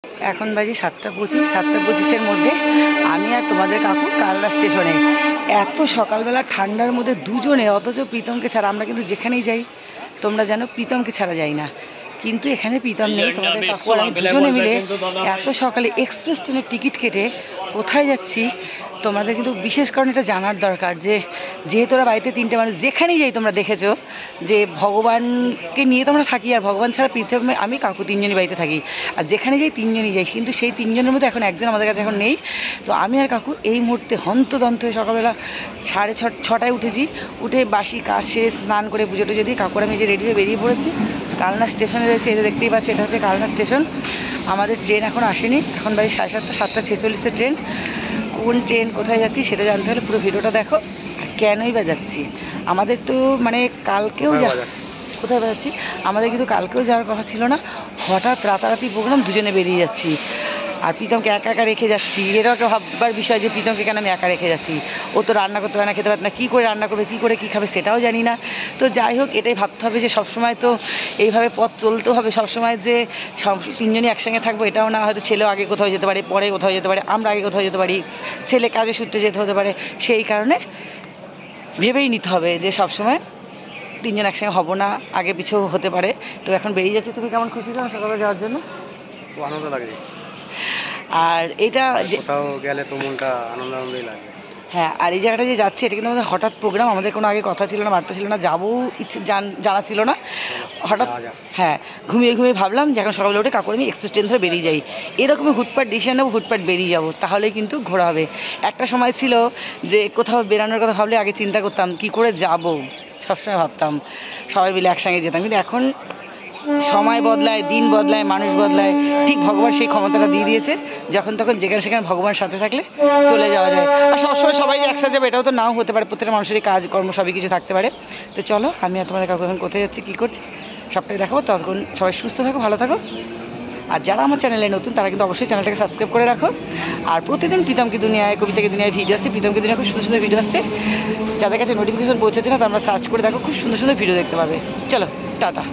এখন বাজে 7:25। 7:25-এর মধ্যে আমি আর তোমাদের কাকু কালনা স্টেশনে। এত সকালবেলা ঠান্ডার মধ্যে দুজনে, অথচ প্রীতমকে ছাড়া। আমরা কিন্তু যেখানেই যাই তোমরা জানো প্রীতমকে ছাড়া যাই না, কিন্তু এখানে প্রীতম নেই। তোমাদের কাকু আর আমি দুজনে মিলে এত সকালে এক্সপ্রেস ট্রেনের টিকিট কেটে কোথায় যাচ্ছি তোমাদের কিন্তু বিশেষ কারণে এটা জানার দরকার। যে যেহেতু ওরা বাড়িতে 3টে মানুষ, যেখানেই যাই তোমরা দেখেছো যে ভগবানকে নিয়ে তোমরা থাকি, আর ভগবান ছাড়া পৃথিবী আমি কাকু 3জনই বাড়িতে থাকি, আর যেখানে যাই 3জনই যাই। কিন্তু সেই 3জনের মধ্যে এখন একজন আমাদের কাছে এখন নেই। তো আমি আর কাকু এই মুহূর্তে হন্তদন্ত হয়ে সকালবেলা 6:30টায় উঠেছি। উঠে বাসি কাজ সেরে স্নান করে পুজো টুজো দিয়ে কাকুর আমি যে রেডি হয়ে বেরিয়ে পড়েছি। কালনা স্টেশনে রয়েছে, এটা দেখতেই পাচ্ছি, এটা হচ্ছে কালনা স্টেশন। আমাদের ট্রেন এখন আসেনি, এখন বাজে 7:30, 7:46-এর ট্রেন। কোন ট্রেন কোথায় যাচ্ছি সেটা জানতে হলে পুরো ভিডিওটা দেখো। আর কেনই বা যাচ্ছি, আমাদের তো মানে কালকেও কোথায় যাচ্ছি, আমাদের কিন্তু কালকেও যাওয়ার কথা ছিল না। হঠাৎ রাতারাতি প্রোগ্রাম, দুজনে বেরিয়ে যাচ্ছি। আর প্রীতমকে একা একা রেখে যাচ্ছি। এটাও একটা ভাববার বিষয় যে প্রীতমকে কেন আমি একা রেখে যাচ্ছি। ও তো রান্না করতে হয় না, খেতে পারে না, কী করে রান্না করবে, কী করে কী খাবে সেটাও জানি না। তো যাই হোক, এটাই ভাবতে হবে যে সবসময় তো এইভাবে পথ চলতে হবে। সবসময় যে 3জনই একসঙ্গে থাকবো এটাও না। হয়তো ছেলেও আগে কোথাও যেতে পারে, পরে কোথাও যেতে পারে, আমরা আগে কোথাও যেতে পারি, ছেলে কাজে সূত্রে যেতে হতে পারে। সেই কারণে ভেবেই নিতে হবে যে সবসময় 3জন একসঙ্গে হব না, আগে পিছেও হতে পারে। তো এখন বেরিয়ে যাচ্ছে। তুমি কেমন খুশি তোমার সকালে যাওয়ার জন্য? খুব আনন্দ লাগে। আর এটা কোথাও গেলে তো মনটা আনন্দই লাগে। হ্যাঁ, আর এই জায়গাটা যে যাচ্ছে এটা কিন্তু আমাদের হঠাৎ প্রোগ্রাম। আমাদের কোনো আগে কথা ছিল না, বার্তা ছিল না, যাবো ইচ্ছে জানা ছিল না। হঠাৎ হ্যাঁ, ঘুমিয়ে ভাবলাম যে এখন সকালে উঠে কাকুর আমি এক্সপ্রেস ট্রেন ধরে বেরিয়ে যাই। এরকমই হুটপাট ডিসিশন নেবো, হুটপাট বেরিয়ে যাবো, তাহলেই কিন্তু ঘোরা হবে। একটা সময় ছিল যে কোথাও বেরানোর কথা ভাবলে আগে চিন্তা করতাম কী করে যাব, সবসময় ভাবতাম সবাই মিলে একসঙ্গে যেতাম। কিন্তু এখন সময় বদলায়, দিন বদলায়, মানুষ বদলায়, ঠিক ভগবান সেই ক্ষমতাটা দিয়ে দিয়েছে যখন তখন যেখানে সেখানে ভগবানের সাথে থাকলে চলে যাওয়া যায়। আর সবসময় সবাই যে একসাথে যাবে এটাও তো নাও হতে পারে, প্রত্যেকটা মানুষেরই কাজ কর্ম সবই কিছু থাকতে পারে। তো চলো, আমি আর তোমাদের কাকু এখন কোথায় যাচ্ছি, কী করছি সবটাই দেখাবো। ততক্ষণ সবাই সুস্থ থাকো, ভালো থাকো। আর যারা আমার চ্যানেলে নতুন তারা কিন্তু অবশ্যই চ্যানেলটাকে সাবস্ক্রাইব করে রাখো। আর প্রতিদিন প্রীতম কি দুনিয়ায়, কবিতা কি দুনিয়ায় ভিডিও আসছে, প্রীতম কি দুনিয়ায় খুব সুন্দর সুন্দর ভিডিও আসছে। যাদের কাছে নোটিফিকেশন পৌঁছেছে না তারা সার্চ করে দেখো, খুব সুন্দর সুন্দর ভিডিও দেখতে পাবে। চলো, টাটা।